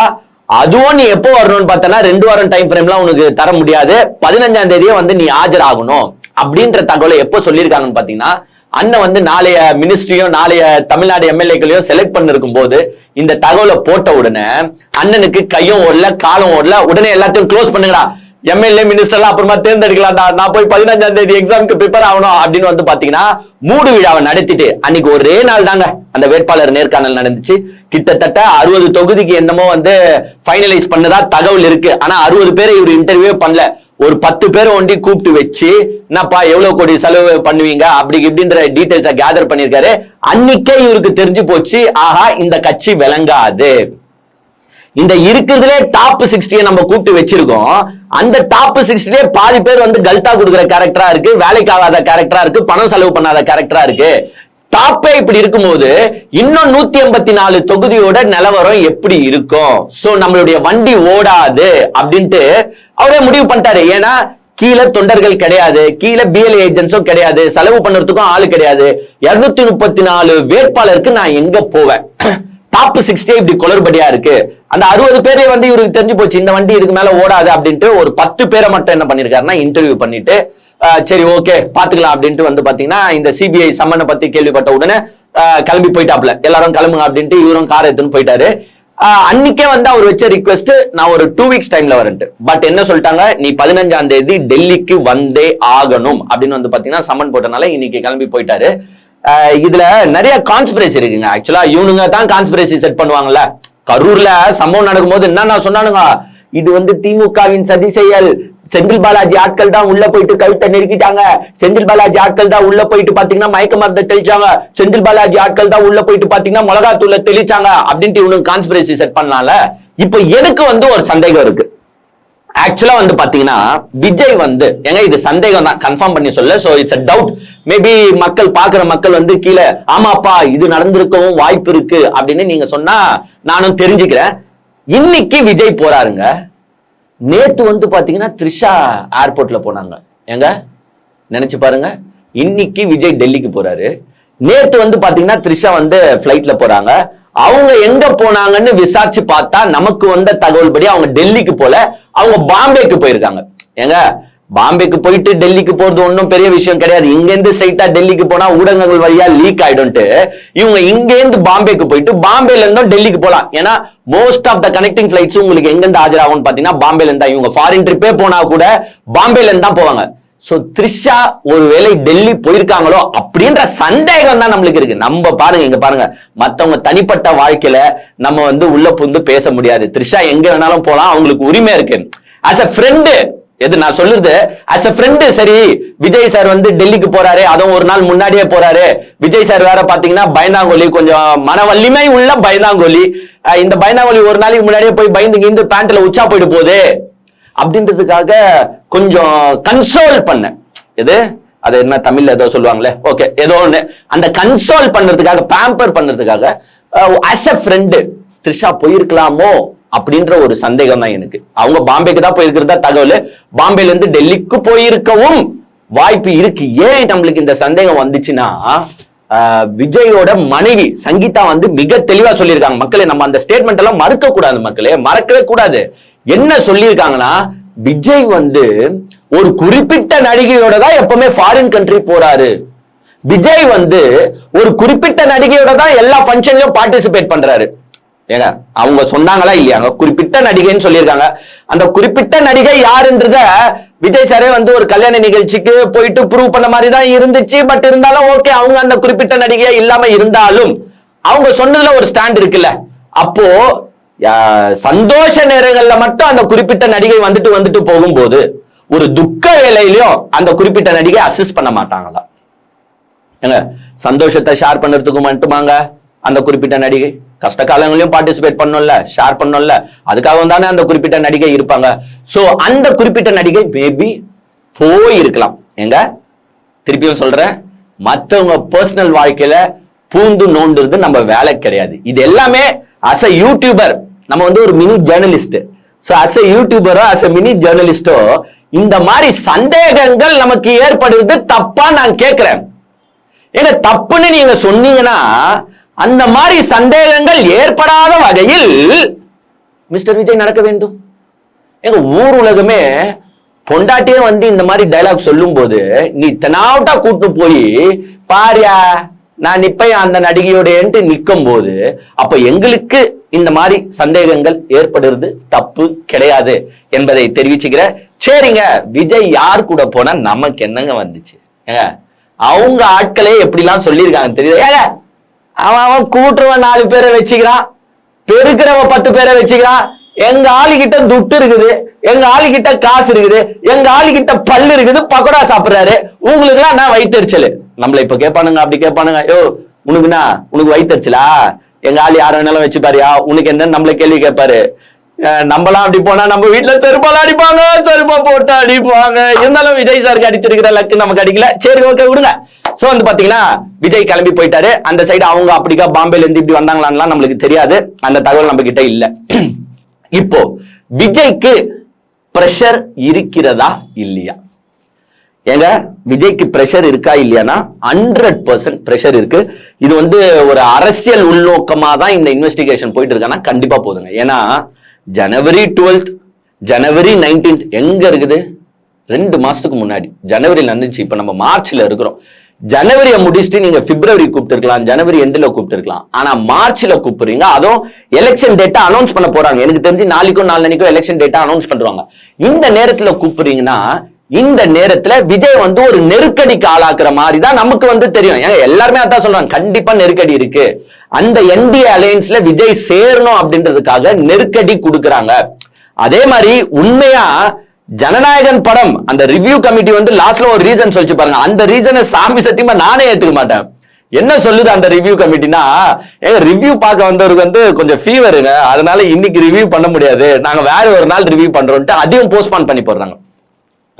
அதுவும் நீ எப்போ வரணும்னு பார்த்தனா 2 வாரம் டைம் ஃப்ரேம்லாம் உனக்கு தர முடியாது, 15ஆம் தேதியே வந்து நீ ஆஜராகணும் அப்படின்ற தகவலை எப்போ சொல்லியிருக்காங்கன்னு பாத்தீங்கன்னா அண்ணன் வந்து நாளைய மினிஸ்ட்ரியும் நாளைய தமிழ்நாடு எம்எல்ஏக்களையும் செலக்ட் பண்ணிருக்கும் போது இந்த தகவலை போட்ட உடனே அண்ணனுக்கு கையும் ஓடல காலம் ஓடல, உடனே எல்லாத்தையும் க்ளோஸ் பண்ணுங்கடா, எம்எல்ஏ மினிஸ்டர் எல்லாம் அப்புறமா தேர்ந்தெடுக்கலாம்டா, நான் போய் 15ஆம் தேதி எக்ஸாமுக்கு ப்ரிப்பேர் ஆகணும் அப்படின்னு வந்து பாத்தீங்கன்னா மூடு விழாவை நடத்திட்டு அன்னைக்கு ஒரே நாள் தாங்க அந்த வேட்பாளர் நேர்காணல் நடந்துச்சு. கிட்டத்தட்ட 60 தொகுதிக்கு என்னமோ வந்து ஃபைனலைஸ் பண்ணதா தகவல் இருக்கு. ஆனா 60 பேரை இவர் இன்டர்வியூ பண்ணல, ஒரு 10 பேரை ஒண்டி கூப்பிட்டு வச்சு என்னப்பா எவ்வளவு கோடி செலவு பண்ணுவீங்க அப்படி இப்படின்ற டீடைல்ஸை கேதர் பண்ணிருக்காரு. அன்னைக்கே இவருக்கு தெரிஞ்சு போச்சு, ஆஹா இந்த கட்சி விளங்காது, இந்த இருக்கிறதுலே டாப் 60 நம்ம கூப்பிட்டு வச்சிருக்கோம், அந்த டாப் 60 பாதி பேர் வந்து கல்தா கொடுக்குற கேரக்டரா இருக்கு, வேலைக்கு ஆகாத கேரக்டரா இருக்கு, பணம் செலவு பண்ணாத கேரக்டரா இருக்கு, டாப்பே இப்படி இருக்கும்போது இன்னும் 184 தொகுதியோட நிலவரம் எப்படி இருக்கும், சோ நம்மளுடைய வண்டி ஓடாது அப்படின்ட்டு அவரே முடிவு பண்ணிட்டாரு. ஏன்னா கீழே தொண்டர்கள் கிடையாது, கீழே பிஎல்ஏ ஏஜென்ட்ஸும் கிடையாது, செலவு பண்றதுக்கும் ஆளு கிடையாது, 234 வேட்பாளருக்கு நான் எங்க போவேன், டாப் 60 இப்படி குளறுபடியா இருக்கு, அந்த 60 பேரே வந்து இவருக்கு தெரிஞ்சு போச்சு இந்த வண்டி இதுக்கு மேல ஓடாது அப்படின்ட்டு ஒரு 10 பேரை மட்டும் என்ன பண்ணிருக்காருன்னா இன்டர்வியூ பண்ணிட்டு சரி ஓகே பாத்துக்கலாம் அப்படின்ட்டு வந்து பாத்தீங்கன்னா இந்த சிபிஐ சம்மனை பத்தி கேள்விப்பட்ட உடனே கிளம்பி போயிட்டாப்ல, எல்லாரும் கிளம்புங்க அப்படின்ட்டு இவரும் கார் எடுத்துன்னு போயிட்டாரு. அன்னைக்கே வந்து அவர் வச்ச ரிக்வெஸ்ட் நான் ஒரு 2 வீக்ஸ் டைம்ல வரேன்ட்டு, பட் என்ன சொல்லிட்டாங்க, நீ 15ஆம் தேதி டெல்லிக்கு வந்தே ஆகணும் அப்படின்னு வந்து பாத்தீங்கன்னா சம்மன் போட்டனால இன்னைக்கு கிளம்பி போயிட்டாரு. இதுல நிறைய கான்ஸ்பிரசி இருக்குங்க. ஆக்சுவலா இவனுங்க தான் கான்ஸ்பிரசி செட் பண்ணுவாங்கல்ல. கரூர்ல சம்பவம் நடக்கும்போது என்ன சொன்னானுங்க, இது வந்து திமுகவின் சதி செயல், செந்தில் பாலாஜி ஆட்கள் தான் உள்ள போயிட்டு கழுத்தை நெருக்கிட்டாங்க, செந்தில் பாலாஜி ஆட்கள் தான் உள்ள போயிட்டு பாத்தீங்கன்னா மயக்க மருந்தை தெளிச்சாங்க, செந்தில் பாலாஜி ஆட்கள் தான் உள்ள போயிட்டு பாத்தீங்கன்னா மிளகாத்தூளை தெளிச்சாங்க அப்படின்ட்டு இவனுக்கு கான்ஸ்பிரசி செட் பண்ணலாம்ல. இப்ப எனக்கு வந்து ஒரு சந்தேகம் இருக்கு. ஆக்சுவலா வந்து பாத்தீங்கன்னா விஜய் வந்து எங்க இது சந்தேகம் தான், கன்ஃபார்ம் பண்ணி சொல்ல, so it's a doubt, maybe மக்கள் பாக்குற மக்கள் வந்து கீழே ஆமாப்பா இது நடந்திருக்கவும் வாய்ப்பு இருக்கு அப்படின்னு நீங்க சொன்னா நானும் தெரிஞ்சுக்கிறேன். இன்னைக்கு விஜய் போறாருங்க, நேத்து வந்து பாத்தீங்கன்னா த்ரிஷா ஏர்போர்ட்ல போனாங்க, எங்க நினைச்சு பாருங்க, இன்னைக்கு விஜய் டெல்லிக்கு போறாரு, நேத்து வந்து பாத்தீங்கன்னா த்ரிஷா வந்து பிளைட்ல போறாங்க. அவங்க எங்க போனாங்கன்னு விசாரிச்சு பார்த்தா நமக்கு வந்த தகவல் படி அவங்க டெல்லிக்கு போல, அவங்க பாம்பேக்கு போயிருக்காங்க. ஏங்க பாம்பேக்கு போயிட்டு டெல்லிக்கு போறது ஒன்றும் பெரிய விஷயம் கிடையாது, இங்க இருந்து ஸ்ட்ரைட்டா டெல்லிக்கு போனா ஊடகங்கள் வழியா லீக் ஆயிடும்ட்டு இவங்க இங்க இருந்து பாம்பேக்கு போயிட்டு பாம்பேல இருந்தும் டெல்லிக்கு போலாம். ஏன்னா most of the connecting flights உங்களுக்கு எங்க இருந்து ஆஜராகும் பாத்தீங்கன்னா பாம்பேல இருந்தா, இவங்க ஃபாரின் ட்ரிப்பே போனா கூட பாம்பேல இருந்து தான் போவாங்க. சோ த்ரிஷா ஒருவேளை டெல்லி போயிருக்காங்களோ அப்படின்ற சந்தேகம் தான் நம்மளுக்கு இருக்கு. நம்ம பாருங்க இங்க பாருங்க, மத்தவங்க தனிப்பட்ட வாழ்க்கையில நம்ம வந்து உள்ள புந்து பேச முடியாது. த்ரிஷா எங்க வேணாலும் போலாம், அவங்களுக்கு உரிமை இருக்கு. as a friend, எது நான் சொல்லுறது as a friend, சரி விஜய் சார் வந்து டெல்லிக்கு போறாரு, அதுவும் ஒரு நாள் முன்னாடியே போறாரு, விஜய் சார் வேற பாத்தீங்கன்னா பயந்தாங்கோலி, கொஞ்சம் மன வலிமை உள்ள பயந்தாங்கோலி, இந்த பயந்தாங்கோலி ஒரு நாளைக்கு முன்னாடியே போய் பயந்து இந்த பேண்ட்ல உச்சா போயிட்டு போகுது அப்படின்றதுக்காக கொஞ்சம் கன்சோல் பண்ண, எது அது என்ன தமிழ்ல ஏதோ சொல்லுவாங்களே, ஓகே ஏதோ ஒண்ணு, அந்த கன்சோல் பண்றதுக்காக பேம்பர் பண்றதுக்காக as a friend த்ரிஷா போயிருக்கலாமோ அப்படின்ற ஒரு சந்தேகம் தான் எனக்கு. அவங்க பாம்பேக்கு தான் போயிருக்கிறதா தகவல், பாம்பேல இருந்து டெல்லிக்கு போயிருக்கவும் வாய்ப்பு இருக்கு. ஏன் நம்மளுக்கு இந்த சந்தேகம் வந்துச்சுன்னா, விஜயோட மனைவி சங்கீதா வந்து மிக தெளிவா சொல்லியிருக்காங்க. மக்களே நம்ம அந்த ஸ்டேட்மெண்ட் எல்லாம் மறுக்க கூடாது, மக்களே மறக்கவே கூடாது. என்ன சொல்லியிருக்காங்கன்னா, விஜய் வந்து ஒரு குறிப்பிட்ட நடிகையோட தான் எப்பவுமே ஃபாரின் கண்ட்ரி போறாரு, விஜய் வந்து ஒரு குறிப்பிட்ட நடிகையோட தான் எல்லா ஃபங்க்ஷன்லயும் பார்ட்டிசிபேட் பண்றாரு. ஏங்க அவங்க சொன்னாங்களா இல்லையாங்க, குறிப்பிட்ட நடிகைன்னு சொல்லியிருக்காங்க. அந்த குறிப்பிட்ட நடிகை யாருன்றத விஜய் சாரே வந்து ஒரு கல்யாண நிகழ்ச்சிக்கு போயிட்டு ப்ரூவ் பண்ண மாதிரி தான் இருந்துச்சு. பட் இருந்தாலும் ஓகே, அவங்க அந்த குறிப்பிட்ட நடிகையா இல்லாம இருந்தாலும் அவங்க சொன்னதுல ஒரு ஸ்டாண்ட் இருக்குல்ல. அப்போ சந்தோஷ நேரங்கள்ல மட்டும் அந்த குறிப்பிட்ட நடிகை வந்துட்டு போகும்போது ஒரு துக்க வேலையிலயும் அந்த குறிப்பிட்ட நடிகை அசிஸ்ட் பண்ண மாட்டாங்களா? சந்தோஷத்தை ஷேர் பண்றதுக்கு மட்டுமாங்க அந்த குறிப்பிட்ட நடிகை? கஷ்ட காலங்களையும் பார்ட்டிசிபேட் பண்ணோம்ல, ஷேர் பண்ணோம்ல, அதுக்காக தானே அந்த குறிப்பிட்ட நடிகை இருப்பாங்க. சோ அந்த குறிப்பிட்ட நடிகை மேபி போயிருக்கலாம். எங்க திருப்பியும் சொல்றேன், மற்றவங்க பர்சனல் வாழ்க்கையில பூந்து நோண்டுறது நம்ம வேலை கிடையாது. இது எல்லாமே அஸ் அ யூடியூபர், நம்ம வந்து ஒரு mini journalist. So as a யூடியூபரோ அஸ் அ மினி ஜேர்னலிஸ்டோ இந்த மாதிரி சந்தேகங்கள் நமக்கு ஏற்படுறது தப்பா நான் கேட்கிறேன். ஏன்னா தப்புன்னு நீங்க சொன்னீங்கன்னா அந்த மாதிரி சந்தேகங்கள் ஏற்படாத வகையில் மிஸ்டர் விஜய் நடக்க வேண்டும். எங்க ஊர் உலகமே பொண்டாட்டியே வந்து இந்த மாதிரி டைலாக் சொல்லும் போது நீ தெனாவட்டா கூட்டு போய் பாரியா நான் இப்ப அந்த நடிகையோட நிற்கும் போது அப்ப எங்களுக்கு இந்த மாதிரி சந்தேகங்கள் ஏற்படுறது தப்பு கிடையாது என்பதை தெரிவிச்சுக்கிற. சரிங்க, விஜய் யார் கூட போனா நமக்கு என்னங்க வந்துச்சு? அவங்க ஆட்களே எப்படிலாம் சொல்லியிருக்காங்க தெரியுது. ஏங்க அவன் கூட்டுறவன் 4 பேரை வச்சுக்கிறான், பெருக்கிறவன் 10 பேரை வச்சுக்கிறான். எங்க ஆளுகிட்ட துட்டு இருக்குது, எங்க ஆளுகிட்ட காசு இருக்குது, எங்க ஆளுகிட்ட பல்லு இருக்குது, பக்கோடா சாப்பிடுறாரு. உங்களுக்கு எல்லாம் நான் வயிற்றுச்சல். நம்மள இப்ப கேட்பானுங்க, அப்படி கேட்பானுங்க, யோ உனக்குன்னா உனக்கு வயிற்றுச்சலா? எங்க ஆள் யார வேணாலும் வச்சுப்பாரியா? உனக்கு என்ன நம்மள கேள்வி கேட்பாரு. நம்மளாம் அப்படி போனா நம்ம வீட்டுல செருப்பால அடிப்பாங்க, செருப்பா போட்டு அடிப்பாங்க. இருந்தாலும் விஜய் சாருக்கு அடிச்சிருக்கிற லக்கு நமக்கு அடிக்கல. சரி, ஓகே, விடுங்க. சோ வந்து பாத்தீங்கன்னா விஜய் கிளம்பி போயிட்டாரு. அந்த சைடு அவங்க அப்படிக்கா பாம்பேல இருந்து இப்படி வந்தாங்களான்னு நம்மளுக்கு தெரியாது, அந்த தகவல் நம்ம கிட்ட இல்ல. இப்போ விஜய்க்கு பிரஷர் இருக்கிறதா இல்லையா? ஏங்க விஜய்க்கு பிரஷர் இருக்கா இல்லையானா 100% பிரஷர் இருக்கு. இது வந்து ஒரு அரசியல் உள்நோக்கமா தான் இந்த இன்வெஸ்டிகேஷன் போயிட்டு இருக்கானா கண்டிப்பா போதுங்க. ஏன்னா ஜனவரி 12th ஜனவரி 19th எங்க இருக்குது? 2 மாசத்துக்கு முன்னாடி ஜனவரியில இருந்துச்சு. இப்ப நம்ம மார்ச்ல இருக்கிறோம். ஜனவரியை முடிச்சுட்டு நீங்க பிப்ரவரி கூப்பிட்டு இருக்கலாம், ஜனவரி எண்ட்ல கூப்பிட்டு இருக்கலாம். ஆனா மார்ச்ல கூப்பிடுறீங்க. அதுவும் எலெக்ஷன் டேட்டா அனௌன்ஸ் பண்ண போறாங்க. எனக்கு தெரிஞ்சு நாளைக்கும் நாளைக்கும் எலெக்ஷன் டேட்டா அனௌன்ஸ் பண்றாங்க. இந்த நேரத்துல கூப்பிடுறீங்கன்னா இந்த நேரத்துல விஜய் வந்து ஒரு நெருக்கடிக்கு ஆளாக்குற மாதிரி தான் நமக்கு வந்து தெரியும். ஏங்க எல்லாருமே அதான் சொல்றாங்க, கண்டிப்பா நெருக்கடி இருக்கு. அந்த என்டிஏ அலையன்ஸ்ல விஜய் சேரணும் அப்படின்றதுக்காக நெருக்கடி கொடுக்கறாங்க. அதே மாதிரி உண்மையா ஜனநாயகன் படம் அந்த ரிவ்யூ கமிட்டி வந்து லாஸ்ட்ல ஒரு ரீசன் சொல்லிச்சு பாருங்க. அந்த ரீசனை சாமி சத்தியமா நானே ஏத்துக்க மாட்டேன். என்ன சொல்லுது அந்த ரிவ்யூ கமிட்டினா, ரிவ்யூ பார்க்க வந்தவருக்கு வந்து கொஞ்சம் ஃபீவருங்க, அதனால இன்னைக்கு ரிவ்யூ பண்ண முடியாது, நாங்க வேற ஒரு நாள் ரிவ்யூ பண்றோம்ட்டு அதையும் போஸ்ட்பான் பண்ணி போடுறாங்க.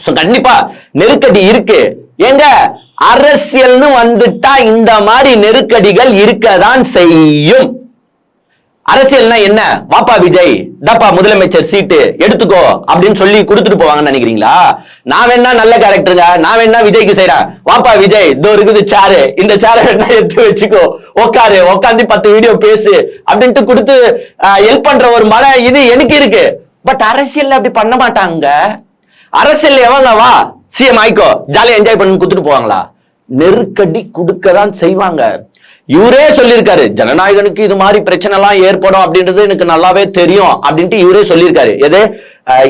சோ கண்டிப்பா நெருக்கடி இருக்கு. ஏங்க அரசியல்னு வந்துட்டா இந்த மாதிரி நெருக்கடிகள் இருக்கதான் செய்யும். அரசியல்னா என்ன? வாப்பா விஜய், தப்பா முதலமைச்சர் சீட்டு எடுத்துக்கோ அப்படின்னு சொல்லி கொடுத்துட்டு போவாங்கன்னு நினைக்கிறீங்களா? நான் வேணா நல்ல கேரக்டருங்க, நான் வேணா விஜய்க்கு செய்யறேன், வாப்பா விஜய் இதோ இருக்குது சேரு, இந்த சேரை வேணா எடுத்து வச்சுக்கோ, உட்காரு, உட்காந்து 10 வீடியோ பேசு அப்படின்ட்டு கொடுத்து ஹெல்ப் பண்ற ஒரு மன இது எனக்கு இருக்கு. பட் அரசியல் அப்படி பண்ண மாட்டாங்க. அரசியல் எவங்க வா சிஎம் ஆயிக்கோ ஜாலியா என்ஜாய் பண்ணி கொடுத்துட்டு போவாங்களா? நெருக்கடி கொடுக்கதான் செய்வாங்க. இவரே சொல்லியிருக்காரு, ஜனநாயகனுக்கு இது மாதிரி பிரச்சனை எல்லாம் ஏற்படும் அப்படின்றது எனக்கு நல்லாவே தெரியும் அப்படின்ட்டு இவரே சொல்லியிருக்காரு. எது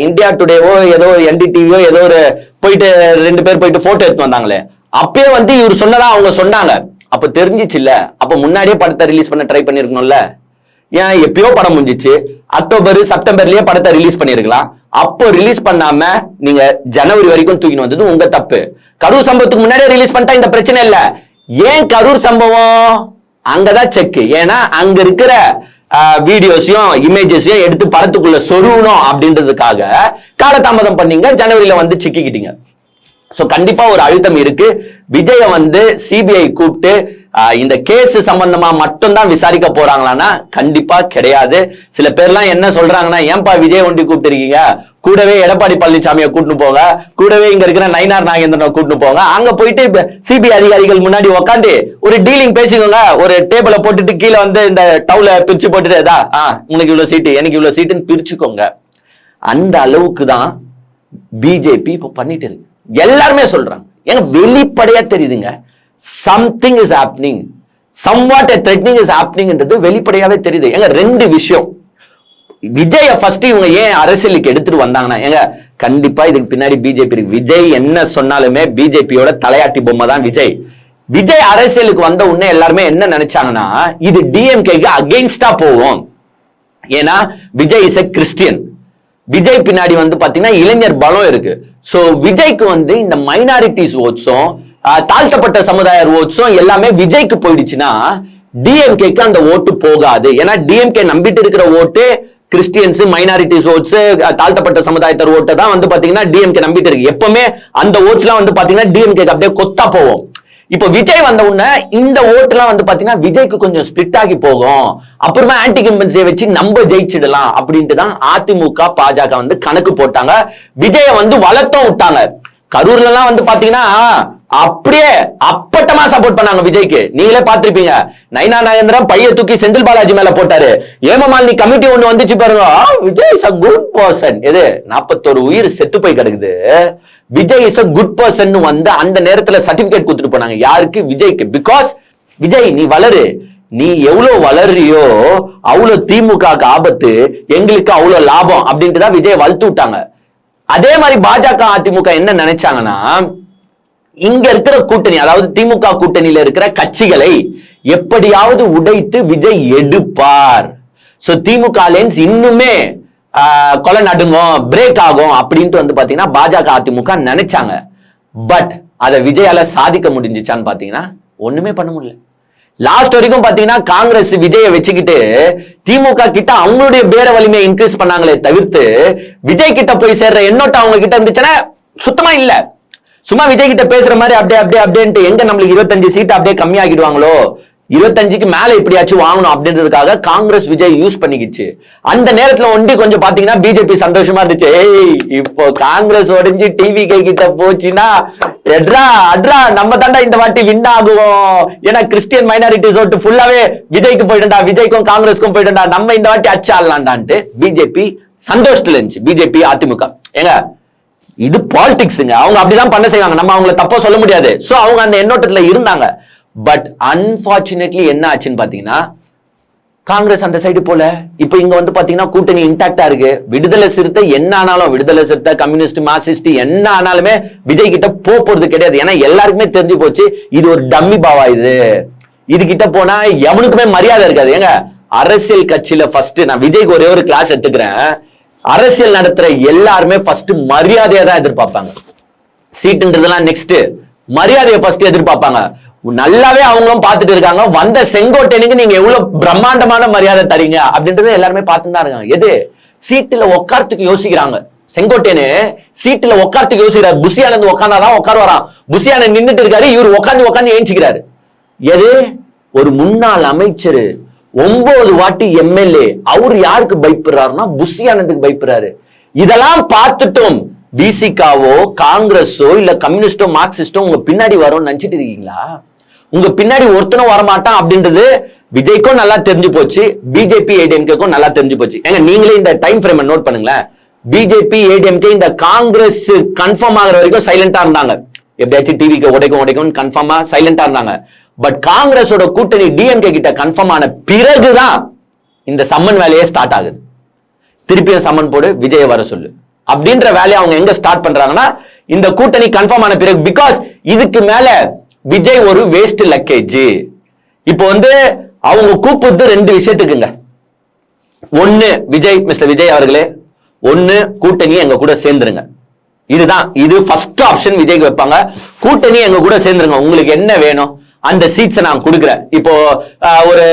இந்தியா டுடேவோ ஏதோ என்டிடிவியோ ஏதோ ஒரு போயிட்டு 2 பேர் போயிட்டு போட்டோ எடுத்து வந்தாங்களே, அப்பயே வந்து இவர் சொன்னதா அவங்க சொன்னாங்க. அப்ப தெரிஞ்சிச்சு இல்ல? அப்ப முன்னாடியே படத்தை ரிலீஸ் பண்ண ட்ரை பண்ணிருக்கணும்ல. ஏன் எப்பயோ படம் முடிஞ்சிச்சு, அக்டோபர் செப்டம்பர்லயே படத்தை ரிலீஸ் பண்ணிருக்கலாம். அப்போ ரிலீஸ் பண்ணாம நீங்க ஜனவரி வரைக்கும் தூக்கின்னு வந்தது உங்க தப்பு. கரூர் சம்பவத்துக்கு முன்னாடியே ரிலீஸ் பண்ணிட்டா இந்த பிரச்சனை இல்ல. ஏன் கரூர் சம்பவம் அங்கதான் செக்? ஏன்னா அங்க இருக்கிற வீடியோஸையும் இமேஜஸையும் எடுத்து படத்துக்குள்ள சொருகணும் அப்படின்றதுக்காக காலதாமதம் பண்ணீங்க, ஜனவரியில வந்து சிக்கிக்கிட்டீங்க. சோ கண்டிப்பா ஒரு அழுத்தம் இருக்கு. விஜய வந்து சிபிஐ கூப்பிட்டு இந்த கேஸ் சம்பந்தமா மட்டும்தான் விசாரிக்க போறாங்களான்னா கண்டிப்பா கிடையாது. சில பேர்லாம் என்ன சொல்றாங்கன்னா, ஏன்பா விஜய் ஒண்டி கூப்பிட்டு இருக்கீங்க, கூடவே எடப்பாடி பழனிசாமியை கூட்டிட்டு போங்க, கூடவே இங்க இருக்கிற நயினார் நாகேந்திரனை கூட்டிட்டு போங்க, அங்க போயிட்டு சிபிஐ அதிகாரிகள் முன்னாடி உட்காந்து ஒரு டீலிங் பேசிக்கோங்க, ஒரு டேபிளை போட்டுட்டு கீழே வந்து இந்த டவுல பிரிச்சு போட்டுட்டு உனக்கு இவ்வளவு சீட்டு எனக்கு இவ்வளவு சீட்டுன்னு பிரிச்சுக்கோங்க. அந்த அளவுக்கு தான் பிஜேபி இப்ப பண்ணிட்டு இருக்கு. எல்லாருமே சொல்றாங்க, ஏன்னா வெளிப்படையா தெரியுதுங்க, something is happening, somewhat a threatening is happening என்றது வெளிப்படையாவே தெரியுது. ஏங்க 2 விஷயம். விஜய ஃபர்ஸ்ட் இவங்க ஏன் அரசியலுக்கு எடுத்துட்டு வந்தாங்கன்னா, ஏங்க கண்டிப்பா இதுக்கு பின்னாடி பிஜேபி இருக்கு. விஜய் என்ன சொன்னாலுமே பிஜேபியோட தலையாட்டி பொம்மை தான் விஜய். விஜய் அரசியலுக்கு வந்த உடனே எல்லாருமே என்ன நினைச்சாங்கன்னா, இது டிஎம்கேக்கு அகைன்ஸ்டா போகும். ஏன்னா Vijay is a Christian. Vijay பின்னாடி வந்து பாத்தீங்கன்னா இளைஞர் பலம் இருக்கு. சோ விஜய்க்கு வந்து இந்த மைனாரிட்டிஸ் ஓட்ஸும் தாழ்த்தப்பட்ட சமுதாய ஓட்ஸும் எல்லாமே விஜய்க்கு போயிடுச்சுன்னா டிஎம்கேக்கு அந்த ஓட்டு போகாது. ஏன்னா டிஎம்கே நம்பிட்டு இருக்கிற ஓட்டு கிறிஸ்டியன்ஸ், மைனாரிட்டிஸ் ஓட்ஸ், தாழ்த்தப்பட்ட சமுதாயத்தர் ஓட்டை தான் வந்து பாத்தீங்கன்னா டிஎம்கே நம்பிட்டு இருக்கு. எப்பவுமே அந்த ஓட்ஸ் எல்லாம் வந்து பாத்தீங்கன்னா டிஎம்கே அப்படியே கொத்தா போவோம். இப்போ விஜய் வந்த உடனே இந்த ஓட்டு எல்லாம் வந்து பாத்தீங்கன்னா விஜய்க்கு கொஞ்சம் ஸ்பிளிட் ஆகி போகும், அப்புறமா ஆன்டி கம்பன்சியை வச்சு நம்ம ஜெயிச்சிடலாம் அப்படின்ட்டு தான் அதிமுக பாஜக வந்து கணக்கு போட்டாங்க. விஜய வந்து வளர்த்தும் விட்டாங்க. கரூர்ல எல்லாம் வந்து பாத்தீங்கன்னா அப்படியே அப்பட்டமா சப்போர்ட் பண்ணாங்க விஜய்க்கு. நீங்களே பாத்திருப்பீங்க, நைனா நாகேந்திரன் பைய தூக்கி செந்தில் பாலாஜி மேல போட்டாரு. ஏமமாலினி கமிட்டி ஒண்ணு வந்துச்சு பாருங்க, Vijay is a good person. எது 41 உயிர் செத்து போய் கிடக்குது, Vijay is a good person வந்து அந்த நேரத்துல சர்டிபிகேட் கொடுத்துட்டு போனாங்க. யாருக்கு? விஜய்க்கு. பிகாஸ் விஜய் நீ வளரு, நீ எவ்வளவு வளர்றியோ அவ்வளவு திமுக ஆபத்து, எங்களுக்கு அவ்வளவு லாபம் அப்படின்ட்டு தான் விஜய் வளர்த்து விட்டாங்க. அதே மாதிரி பாஜக அதிமுக என்ன நினைச்சாங்கன்னா, இங்க இருக்கிற கூட்டணி, அதாவது திமுக கூட்டணியில இருக்கிற கட்சிகளை எப்படியாவது உடைத்து விஜய் எடுப்பார். சோ திமுக அலையன்ஸ் இன்னுமே கொலை நடுங்கும், பிரேக் ஆகும் அப்படின்ட்டு வந்து பாத்தீங்கன்னா பாஜக அதிமுக நினைச்சாங்க. பட் அதை விஜயால சாதிக்க முடிஞ்சிச்சான்னு பாத்தீங்கன்னா ஒண்ணுமே பண்ண முடியல. லாஸ்ட் வரைக்கும் பாத்தீங்கன்னா காங்கிரஸ் விஜயை வச்சுக்கிட்டு திமுக கிட்ட அவங்களுடைய பேர வலிமையை இன்க்ரீஸ் பண்ணாங்களே தவிர்த்து விஜய் கிட்ட போய் சேர்ற எண்ணோட்டம் அவங்க கிட்ட இருந்துச்சுன்னா சுத்தமா இல்ல. சும்மா விஜய் கிட்ட பேசுற மாதிரி அப்படியே எங்க நம்மளுக்கு 25 சீட் அப்படியே கம்மியாகிடுவாங்களோ, 25க்கு மேல இப்படியாச்சும் வாங்கணும் அப்படின்றதுக்காக காங்கிரஸ் விஜய் யூஸ் பண்ணிக்கிச்சு. அந்த நேரத்துல ஒண்டி கொஞ்சம் பாத்தீங்கன்னா பிஜேபி சந்தோஷமா இருந்துச்சு. இப்போ காங்கிரஸ் உடைஞ்சு டிவி கை கிட்ட போச்சுன்னா அட்ரா நம்ம தாண்டா இந்த வாட்டி வின் ஆகுவோம், ஏன்னா கிறிஸ்டியன் மைனாரிட்டிஸ் ஓட்டு ஃபுல்லாவே விஜய்க்கு போயிட்டா, விஜய்க்கும் காங்கிரஸ்க்கும் போயிட்டா, நம்ம இந்த வாட்டி அச்சு ஆடலான்டான்ட்டு பிஜேபி சந்தோஷத்துல இருந்துச்சு. பிஜேபி அதிமுக ஏங்க இது பாலிடிக்ஸ்ங்க, அவங்க அப்படிதான் பண்ண செய்வாங்க, நம்ம அவங்கள தப்பா சொல்ல முடியாது. சோ அவங்க அந்த எண்ணோட்டத்துல இருந்தாங்க. பட் அன்பார்ச்சுனேட்லி என்ன ஆச்சுன்னு பாத்தீங்கன்னா காங்கிரஸ் அந்த சைடு போல. இப்ப இங்க வந்து பாத்தீங்கன்னா கூட்டணி இன்டாக்டா இருக்கு. விடுதலை சிறுத்தை என்ன ஆனாலும், விடுதலை சிறுத்தை, கம்யூனிஸ்ட், மார்க்சிஸ்ட் என்ன ஆனாலுமே விஜய் கிட்ட போறது கிடையாது. ஏன்னா எல்லாருக்குமே தெரிஞ்சு போச்சு இது ஒரு டம்மி பாவா, இது கிட்ட போனா எவனுக்குமே மரியாதை இருக்காது. ஏங்க அரசியல் கட்சியில ஃபர்ஸ்ட் நான் விஜய்க்கு ஒரே ஒரு கிளாஸ் எடுத்துக்கிறேன். அரசியல் நடத்துற எல்லாருமே ஃபர்ஸ்ட் மரியாதையை தான் எதிர்பார்ப்பாங்க. சீட்டுன்றதெல்லாம் நெக்ஸ்ட், மரியாதையை ஃபர்ஸ்ட் எதிர்பார்ப்பாங்க. நல்லாவே அவங்களும் பார்த்துட்டு இருக்காங்க. வந்த செங்கோட்டையனுக்கு நீங்க எவ்வளவு பிரம்மாண்டமான மரியாதை தரீங்க அப்படின்றத எல்லாருமே பார்த்துட்டு தான் இருக்காங்க. எது சீட்டுல உட்காரத்துக்கு யோசிக்கிறாங்க. செங்கோட்டையனு சீட்டுல உட்காரத்துக்கு யோசிக்கிறார். புஷி ஆனந்த் உட்கார்ந்தாதான் உட்கார வரான். புஷி ஆனந்த் நின்றுட்டு இருக்காரு, இவர் உட்காந்து ஏஞ்சிக்கிறாரு. எது ஒரு முன்னாள் அமைச்சர் 9 வாட்டி எம்எல்ஏ, அவர் யாருக்கு பயப்படுறாருன்னா புஷி ஆனந்துக்கு பயப்படுறாரு. இதெல்லாம் பார்த்துட்டும் பிசிகாவோ காங்கிரஸோ இல்ல கம்யூனிஸ்டோ மார்க்சிஸ்டோ உங்க பின்னாடி வரும்னு நினைச்சிட்டு இருக்கீங்களா? உங்க பின்னாடி ஒருத்தனும் வரமாட்டான் அப்படின்றது விஜய்க்கும் நல்லா தெரிஞ்சு போச்சு, பிஜேபி ஏடிஎம்கேக்கும் நல்லா தெரிஞ்சு போச்சு. ஏங்க நீங்களே இந்த டைம் ஃப்ரேம் நோட் பண்ணுங்களேன். பிஜேபி ஏடிஎம்கே இந்த காங்கிரஸ் கன்ஃபார்ம் ஆகிற வரைக்கும் சைலண்டா இருந்தாங்க. எப்படியாச்சும் டிவிக்கு உடைக்கும் கன்ஃபார்மா சைலண்டா இருந்தாங்க. பட் காங்கிரஸோட கூட்டணி டிஎம்கே கிட்ட கன்ஃபார்ம் ஆன பிறகுதான் இந்த சம்மன் வேலையே ஸ்டார்ட் ஆகுது. திருப்பியும் சம்மன் போடு, விஜய் வர சொல்லு அப்படின்ற வேலையை அவங்க எங்க ஸ்டார்ட் பண்றாங்கன்னா இந்த கூட்டணி கன்ஃபார்ம் ஆன பிறகு. பிகாஸ் இதுக்கு மேல விஜய் ஒரு வேஸ்ட் லக்கேஜ். இப்போ வந்து அவங்க கூப்பிட்டு 2 விஷயத்துக்குங்க. ஒண்ணு விஜய், மிஸ்டர் விஜய் அவர்களே, ஒண்ணு கூட்டணி எங்க கூட சேர்ந்துருங்க. இதுதான், இது ஃபர்ஸ்ட் ஆப்ஷன் விஜய்க்கு வைப்பாங்க. கூட்டணி எங்க கூட சேர்ந்துருங்க, உங்களுக்கு என்ன வேணும் அந்த சீட்ஸை நான் கொடுக்குறேன். இப்போ ஒரு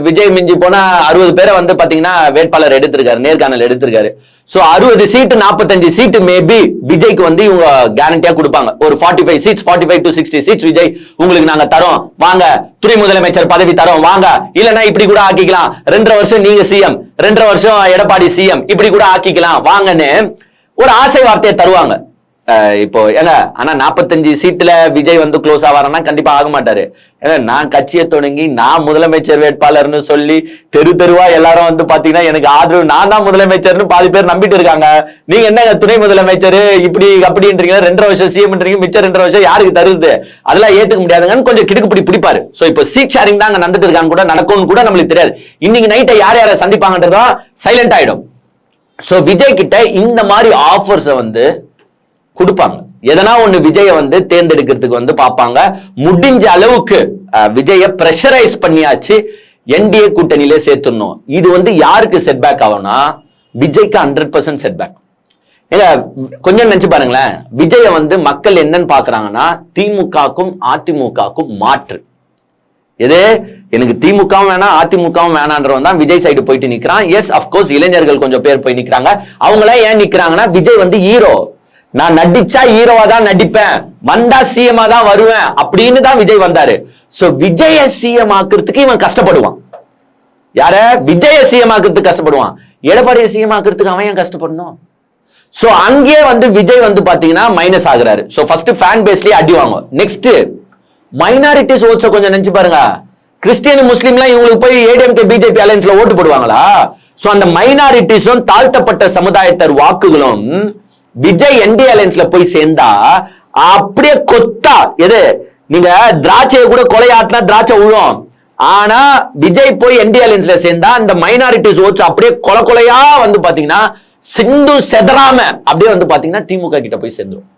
விஜய் மிஞ்சி போனா 60 பேரை வந்து பாத்தீங்கன்னா வேட்பாளர் எடுத்திருக்காரு, நேர்காணல் எடுத்திருக்காரு. சோ 60 சீட்டு 45 சீட்டு மேபி விஜய்க்கு வந்து இவங்க கேரண்டியா கொடுப்பாங்க. ஒரு 45 சீட்ஸ், 45 to 60 சீட்ஸ் விஜய் உங்களுக்கு நாங்க தரோம் வாங்க, துணை முதலமைச்சர் பதவி தரோம் வாங்க, இல்லன்னா இப்படி கூட ஆக்கிக்கலாம், 2.5 வருஷம் நீங்க சிஎம், 2.5 வருஷம் எடப்பாடி சிஎம், இப்படி கூட ஆக்கிக்கலாம் வாங்கன்னு ஒரு ஆசை வார்த்தையை தருவாங்க. இப்போ ஏங்க ஆனா 45 சீட்ல விஜய் வந்து க்ளோஸ் ஆவாருன்னா கண்டிப்பா ஆக மாட்டாரு. ஏன்னா நான் கட்சியை தொடங்கி நான் முதலமைச்சர் வேட்பாளர்னு சொல்லி தெருவா எல்லாரும் வந்து பாத்தீங்கன்னா எனக்கு ஆதரவு, நான் தான் முதலமைச்சர்னு பாதி பேர் நம்பிட்டு இருக்காங்க. நீங்க என்ன துணை முதலமைச்சர் இப்படி அப்படின்றீங்க, 2.5 வருஷம் சிஎம்ன்றீங்க, மிச்சம் 2.5 வருஷம் யாருக்கு தருது, அதெல்லாம் ஏத்துக்க முடியாதுங்கன்னு கொஞ்சம் கிடுக்குப்பிடி பிடிப்பாரு. சோ இப்போ சீட் ஷேரிங் தான் நடந்துட்டு இருக்காங்க, கூட நடக்கும்னு கூட நம்மளுக்கு தெரியாது. இன்னைக்கு நைட்டை யார் யாரை சந்திப்பாங்கன்றதும் சைலண்ட் ஆயிடும். சோ விஜய் கிட்ட இந்த மாதிரி ஆஃபர்ஸ் வந்து கொடுப்பாங்க. எதனா ஒண்ணு விஜய வந்து தேர்ந்தெடுக்கிறதுக்கு வந்து பார்ப்பாங்க. முடிஞ்ச அளவுக்கு விஜய பிரஷரைஸ் பண்ணியாச்சு, என்டிஏ கூட்டணியிலே சேர்த்துடணும். இது வந்து யாருக்கு செட்பேக் ஆகும்னா விஜய்க்கு 100% செட்பேக். கொஞ்சம் நினைச்சு பாருங்களேன், விஜய வந்து மக்கள் என்னன்னு பாக்குறாங்கன்னா திமுகக்கும் அதிமுகக்கும் மாற்று. எது எனக்கு திமுகவும் வேணாம் அதிமுகவும் வேணான்றவன் தான் விஜய் சைடு போயிட்டு நிக்கிறான். எஸ் அப்கோர்ஸ் இளைஞர்கள் கொஞ்சம் பேர் போய் நிக்கிறாங்க. அவங்களாம் ஏன் நிக்கிறாங்கன்னா விஜய் வந்து ஹீரோ, நான் நடிச்சா ஹீரோவா தான் நடிப்பேன், வந்தா சிஎம் தான் வருவேன் அப்படின்னு தான் விஜய் வந்தாரு. சோ விஜய சிஎம் ஆக்குறதுக்கு இவன் கஷ்டப்படுவான். யார? விஜய சிஎம் ஆக்குறதுக்கு கஷ்டப்படுவான். எடப்பாடியை சிஎம் ஆக்குறதுக்கு அவன் ஏன் கஷ்டப்படணும்? சோ அங்கே வந்து விஜய் வந்து பாத்தீங்கன்னா மைனஸ் ஆகுறாரு. சோ ஃபர்ஸ்ட் ஃபேன் பேஸ்லயே அடி வாங்கும். நெக்ஸ்ட் மைனாரிட்டிஸ் ஓட்ஸ் கொஞ்சம் நினைச்சு பாருங்க. கிறிஸ்டியன் முஸ்லீம்லாம் இவங்களுக்கு போய் ஏடிஎம்கே பிஜேபி அலையன்ஸ்ல ஓட்டு போடுவாங்களா? சோ அந்த மைனாரிட்டிஸும் தாழ்த்தப்பட்ட சமுதாயத்தர் வாக்குகளும் விஜய் என்டி அலையன்ஸ்ல போய் சேர்ந்தா அப்படியே கொத்தா, எது நீங்க திராட்சையை கூட கொலையாட்டினா திராட்சை விழும். ஆனா விஜய் போய் என்டி அலையன்ஸ்ல சேர்ந்தா அந்த மைனாரிட்டிஸ் ஓட்ஸ் அப்படியே கொலை கொலையா வந்து பாத்தீங்கன்னா சிந்து செதறாம அப்படியே வந்து பாத்தீங்கன்னா திமுக கிட்ட போய் சேர்ந்துரும்.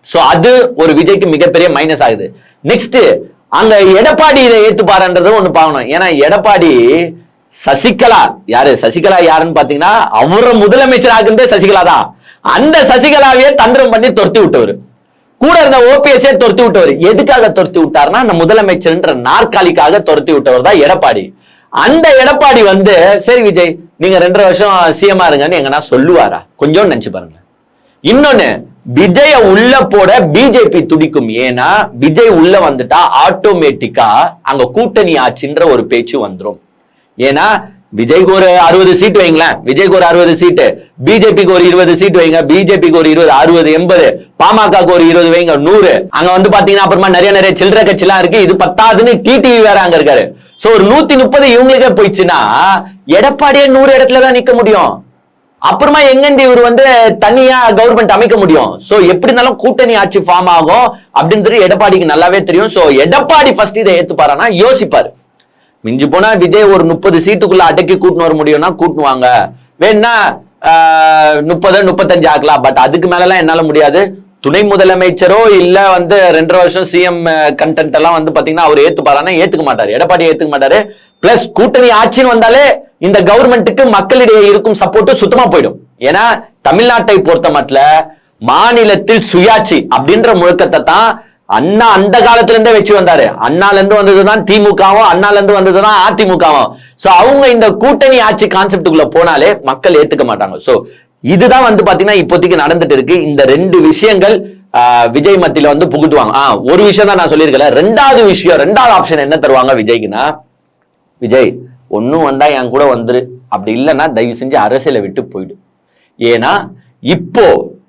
சோ அது ஒரு விஜய்க்கு மிகப்பெரிய மைனஸ் ஆகுது. நெக்ஸ்ட் அங்க எடப்பாடி இதை ஏத்துப்பாருன்றது ஒண்ணு பார்க்கணும். ஏன்னா எடப்பாடி சசிகலா யாரு? சசிகலா யாருன்னு பாத்தீங்கன்னா அவர முதலமைச்சர் ஆகுறதே சசிகலா தான். அந்த சசிகலாவே தந்திரம் பண்ணி துரத்தி விட்டவர், கூட இருந்த ஓபிஎஸ்ஏ துரத்தி விட்டவர். எதுக்காக துரத்தி விட்டாருன்னா அந்த முதலமைச்சர்ன்ற நாற்காலிக்காக துரத்தி விட்டவர் தான் எடப்பாடி. அந்த எடப்பாடி வந்து சரி விஜய் நீங்க 2.5 வருஷம் சிஎம் இருங்கன்னு எங்கன்னா சொல்லுவாரா? கொஞ்சம் நினைச்சு பாருங்க. இன்னொன்னு, விஜய உள்ள போட பிஜேபி துடிக்கும். ஏன்னா விஜய் உள்ள வந்துட்டா ஆட்டோமேட்டிக்கா அங்க கூட்டணி ஆச்சுன்ற ஒரு பேச்சு வந்துடும். ஏன்னா விஜய்க்கு ஒரு 60 சீட் வைங்களேன், விஜய்க்கு ஒரு 60 சீட்டு, பிஜேபிக்கு ஒரு 20 சீட் வைங்க, பிஜேபிக்கு ஒரு 20, 60, 80, பாமகக்கு ஒரு 20 வைங்க, 100. அங்க வந்து பாத்தீங்கன்னா அப்புறமா நிறைய சில்லறை கட்சி எல்லாம் இருக்கு. இது 10ன்னு டிடிவி வேற அங்க இருக்காரு. சோ ஒரு 130 இவங்களுக்கே போயிடுச்சுன்னா எடப்பாடியே 100 இடத்துலதான் நிக்க முடியும். அப்புறமா எங்கண்டி இவர் வந்து தனியா கவர்மெண்ட் அமைக்க முடியும்? சோ எப்படி இருந்தாலும் கூட்டணி ஆட்சி ஃபார்ம் ஆகும் அப்படின்றது எடப்பாடிக்கு நல்லாவே தெரியும். சோ எடப்பாடி ஃபர்ஸ்ட் இதை ஏத்துப்பாரானா யோசிப்பாரு. மிஞ்சி போனா விஜய் ஒரு 30 சீட்டுக்குள்ள அடக்கி கூட்டின்னு வர முடியும்னா கூட்டுவாங்க, வேணா 30, 35 ஆக்கலாம். பட் அதுக்கு மேல எல்லாம் என்னால முடியாது. துணை முதலமைச்சரோ இல்ல வந்து 2.5 வருஷம் சிஎம் கண்டென்ட் எல்லாம் வந்து பாத்தீங்கன்னா அவர் ஏத்துப்பாரானா ஏத்துக்க மாட்டாரு, எடப்பாடி ஏத்துக்க மாட்டாரு. பிளஸ் கூட்டணி ஆட்சின்னு வந்தாலே இந்த கவர்மெண்ட்டுக்கு மக்களிடையே இருக்கும் சப்போர்ட் சுத்தமா போயிடும். ஏன்னா தமிழ்நாட்டை பொறுத்த மட்டும் மாநிலத்தில் சுயாட்சி அப்படின்ற முழக்கத்தை தான் அண்ணா அந்த காலத்துல இருந்தே வச்சு வந்தாரு. அண்ணால இருந்து வந்ததுதான் திமுகவும், அண்ணால இருந்து வந்ததுதான் அதிமுகவும். சோ அவங்க இந்த கூட்டணி ஆட்சி கான்செப்டுக்குள்ள போனாலே மக்கள் ஏத்துக்க மாட்டாங்க. சோ இதுதான் வந்து பாத்தீங்கன்னா இப்போதைக்கு நடந்துட்டு இருக்கு. இந்த 2 விஷயங்கள் விஜய் மத்தியில வந்து புகுட்டுவாங்க. ஒரு விஷயம் தான் நான் சொல்லியிருக்கல. 2வது ஆப்ஷன் என்ன தருவாங்க விஜய்க்குன்னா, விஜய் ஒன்னும் வந்தா என் கூட வந்துரு, அப்படி இல்லைன்னா தயவு செஞ்சு அரசியலை விட்டு போயிடு. ஏன்னா இப்போ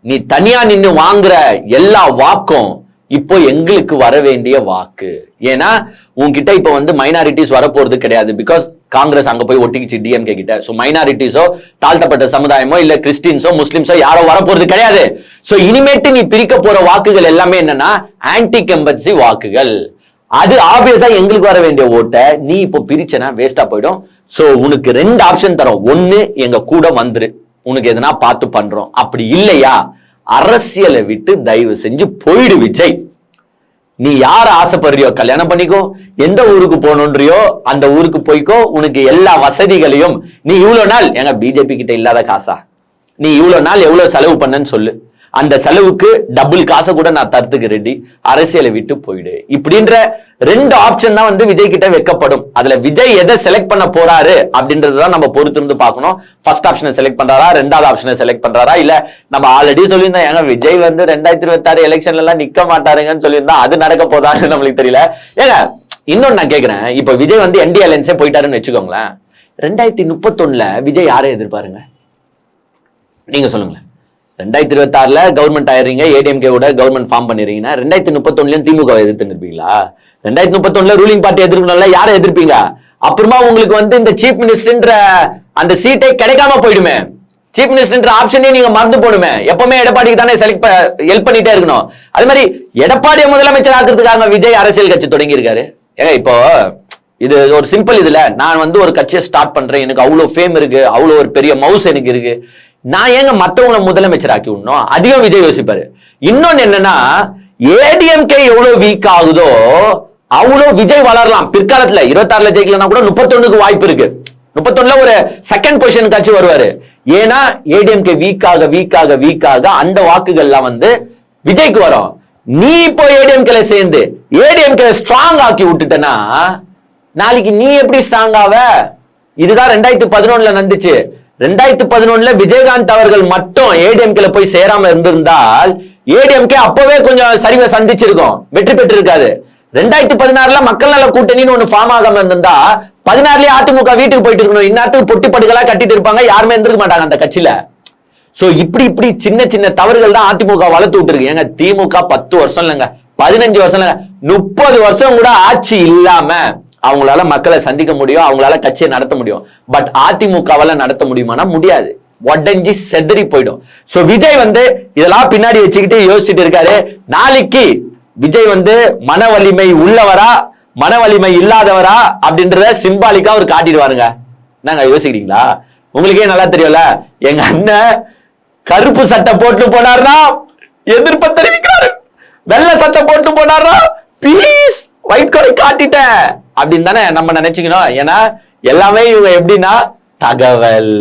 நீ தனியா நின்று வாங்குற எல்லா வாக்கும் இப்போ எங்களுக்கு வர வேண்டிய வாக்கு. ஏன்னா உன்கிட்ட இப்ப வந்து மைனாரிட்டிஸ் வரப்போறது கிடையாது. பிகாஸ் காங்கிரஸ் அங்க போய் ஒட்டிக்கிச்சு டிஎம்கே கிட்ட. சோ மைனாரிட்டிஸோ தாழ்த்தப்பட்ட சமுதாயமோ இல்ல கிறிஸ்டின்ஸோ முஸ்லிம்ஸோ யாரோ வரப்போறது கிடையாது. சோ இனிமேட்டு நீ பிரிக்க போற வாக்குகள் எல்லாமே என்னன்னா ஆன்டி கம்பன்சி வாக்குகள். அது ஆப்வியஸா எங்களுக்கு வர வேண்டிய ஓட்டை நீ இப்போ பிரிச்சனா வேஸ்டா போயிடும். சோ உனக்கு 2 ஆப்ஷன் தரோம். ஒண்ணு எங்க கூட வந்துரு, உனக்கு எதனா பார்த்து பண்றோம். அப்படி இல்லையா அரசியலை விட்டு தயவு செஞ்சு போயிடு விஜய். நீ யார ஆசைப்படுறியோ கல்யாணம் பண்ணிக்கோ, எந்த ஊருக்கு போகணுன்றியோ அந்த ஊருக்கு போய்க்கோ, உனக்கு எல்லா வசதிகளையும். நீ இவ்வளவு நாள் எங்க பிஜேபி கிட்ட இல்லாத காசா, நீ இவ்வளவு நாள் எவ்வளவு செலவு பண்ணன்னு சொல்லு, அந்த செலவுக்கு டபுள் காசை கூட நான் தரத்துக்கு ரெடி, அரசியலை விட்டு போயிடு. இப்படின்ற 2 ஆப்ஷன் தான் வந்து விஜய் கிட்ட வைக்கப்படும். அதுல விஜய் எதை செலக்ட் பண்ண போறாரு அப்படின்றதுதான் நம்ம பொறுத்து இருந்து பார்க்கணும். ஃபர்ஸ்ட் ஆப்ஷனை செலக்ட் பண்றாரா, 2வது ஆப்ஷனை செலக்ட் பண்றாரா, இல்ல நம்ம ஆல்ரெடி சொல்லியிருந்தோம் ஏங்க விஜய் வந்து 2026 எலெக்ஷன்ல எல்லாம் நிக்க மாட்டாருங்கன்னு சொல்லியிருந்தா அது நடக்க போதான்னு நம்மளுக்கு தெரியல. ஏங்க இன்னொன்னு நான் கேக்குறேன், இப்ப விஜய் வந்து என்டி அலையன்ஸே போயிட்டாருன்னு வச்சுக்கோங்களேன், 2031 விஜய் யாரை எதிர்பாருங்க நீங்க சொல்லுங்களேன். 2026 கவர்மெண்ட் ஆயிடுறீங்க, ஏடிஎம்கே கூட கவர்மெண்ட் ஃபார்ம் பண்ணிடுறீங்கன்னா 2031 திமுக எதிர்த்து நிற்பீங்களா? 2031 ரூலிங் பார்ட்டி எதிர்க்கணும்ல, யாரை எதிர்ப்பீங்க? அப்புறமா உங்களுக்கு வந்து இந்த சீஃப் மினிஸ்டர்ன்ற அந்த சீட்டை கிடைக்காம போயிடுமே, சீஃப் மினிஸ்டர் ஆப்ஷனே நீங்க மறந்து போடுமே. எப்பவுமே எடப்பாடிக்கு தானே ஹெல்ப் பண்ணிட்டே இருக்கணும். அது மாதிரி எடப்பாடியை முதலமைச்சர் ஆக்குறதுக்காக விஜய் அரசியல் கட்சி தொடங்கி இருக்காரு. ஏங்க இப்போ இது ஒரு சிம்பிள். இதுல நான் வந்து ஒரு கட்சியை ஸ்டார்ட் பண்றேன், எனக்கு அவ்வளவு ஃபேம் இருக்கு, அவ்வளவு ஒரு பெரிய மவுஸ் எனக்கு இருக்கு, நான் ஏங்க மற்றவங்களை முதலமைச்சர் ஆக்கி விடணும்? அதிகம் விஜய் யோசிப்பாரு. இன்னொன்னு என்னன்னா, ஏடிஎம்கே எவ்வளவு வீக் ஆகுதோ அவ்வளவு விஜய் வளரலாம். பிற்காலத்துல 26 ஜெயிக்கலன்னா கூட 31க்கு வாய்ப்பு இருக்கு. 31 ஒரு செகண்ட் பொசிஷன் காட்சி வருவாரு. ஏன்னா ஏடிஎம்கே வீக்காக அந்த வாக்குகள்லாம் வந்து விஜய்க்கு வரும். நீ இப்போ ஏடிஎம்கேல சேர்ந்து ஏடிஎம்கே ஸ்ட்ராங் ஆக்கி விட்டுட்டனா நாளைக்கு நீ எப்படி ஸ்ட்ராங் ஆவ? இதுதான் 2011 நடந்துச்சு. 2011 விஜயகாந்த் அவர்கள் மட்டும் ஏடிஎம்கேல போய் சேராம இருந்திருந்தால் ஏடிஎம்கே அப்பவே கொஞ்சம் சரிவை சந்திச்சிருக்கும், வெற்றி பெற்று இருக்காது. 2016 மக்கள் நல கூட்டணின்னு ஒண்ணு ஃபார்ம் ஆகாம இருந்தா 16 அதிமுக வீட்டுக்கு போயிட்டு இருக்கணும். இந்நாட்டுக்கு பொட்டி படுகளா கட்டிட்டு இருப்பாங்க, யாருமே இருந்திருக்க மாட்டாங்க அந்த கட்சியில. சோ இப்படி சின்ன தவறுகள் தான் அதிமுக வளர்த்து விட்டுருக்கு. ஏங்க திமுக 10 வருஷம் இல்லைங்க, 15 வருஷம் இல்லைங்க, 30 வருஷம் கூட ஆட்சி இல்லாம அவங்களால மக்களை சந்திக்க முடியும், அவங்களால கட்சியை நடத்த முடியும். பட் அதிமுகவால நடத்த முடியுமானா முடியாது, உடஞ்சி செதறி போயிடும். சோ விஜய் வந்து இதெல்லாம் பின்னாடி வச்சுக்கிட்டு யோசிச்சுட்டு இருக்காரு. நாளைக்கு விஜய் வந்து மன வலிமை உள்ளவரா மன வலிமை இல்லாதவரா அப்படின்றத சிம்பாலிக்கா அவர் காட்டிடுவாருங்க. என்னங்க யோசிக்கிறீங்களா? உங்களுக்கே நல்லா தெரியும்ல, எங்க அண்ணன் கருப்பு சட்டை போட்டு போனார்னா எதிர்ப்ப தெரிவிக்கிறாரு, வெள்ளை சட்டை போட்டு போனார்னா பீஸ் ஒயிட் கொடை காட்டிட்டேன் அப்படின்னு தானே நம்ம நினைச்சுக்கணும். ஏன்னா எல்லாமே இவங்க எப்படின்னா தகவல்